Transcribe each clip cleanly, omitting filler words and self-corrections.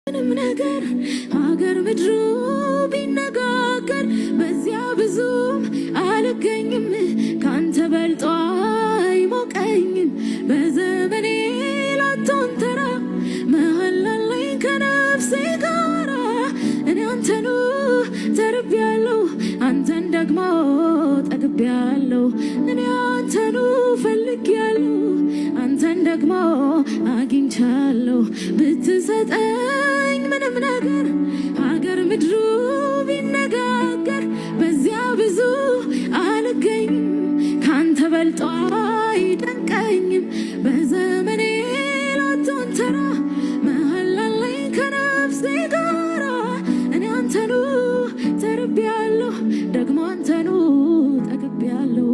ምንም ነገር አገር ምድሩ ቢነጋገር በዚያ ብዙም አልገኝም ካንተ በልጦ አይሞቀኝም በዘመኔ ላቶን ተራ መሐላለኝ ከነፍሴ ጋራ እኔ አንተኑ ተርቤያለሁ አንተን ደግሞ ጠግቤያለሁ እኔ አንተኑ ፈልጌያለሁ አንተን ደግሞ አግኝቻለሁ ብትሰጠኝ ምንም ነገር አገር ምድሩ ቢነጋገር በዚያ ብዙ አልገኝም ካንተ በልጦ አይደንቀኝም በዘመኔ ላቶን ተራ መሐላለኝ ከነፍሴ ጋራ እኔ አንተኑ ተርቤያለሁ ደግሞ አንተኑ ጠግቤያለሁ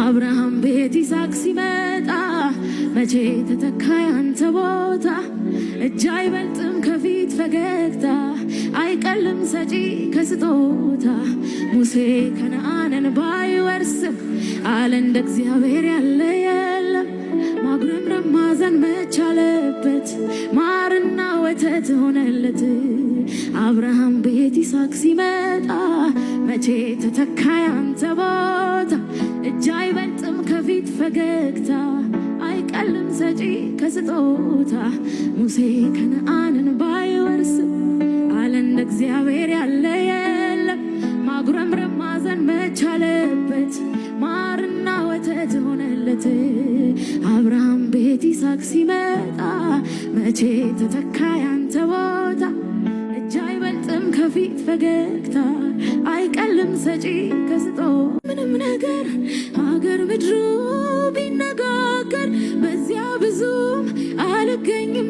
አብርሃም ቤት ይስሐቅ ሲመጣ መቼ ተተካ ያንተ ቦታ እጅ አይበልጥም ከፊት ፈገግታ አይቀልም ሰጪ ከስጦታ ሙሴ ከነዓንን ባይወርስም አለ እንደ እግዚአብሔር ያለ የለም ማጉረምረም ማዘን መቻለበት ማርና ወተት ሆነለት አብርሃም ቤት ይስሐቅ ሲመጣ መቼ ተተካ ያንተ ቦታ እጅ አይበልጥም ከፊት ፈገግታ አይቀልም ሰጪ ከስጦታ ሙሴ ከነዓንን ባይወርስም አለ እንደ እግዚአብሔር ያለ የለም ማጉረምረም ማዘን መቻለበት ማርና ወተት ሆነለት አብርሃም ቤት ይስሐቅ ሲመጣ መቼ ተተካ ያንተ ቦታ እጅ አይበልጥም ከፊት ፈገግታ አይቀልም ሰጪ ከስጦታ ምንም ነገር አገር ምድሩ ቢነጋገር በዚያ ብዙም አልገኝም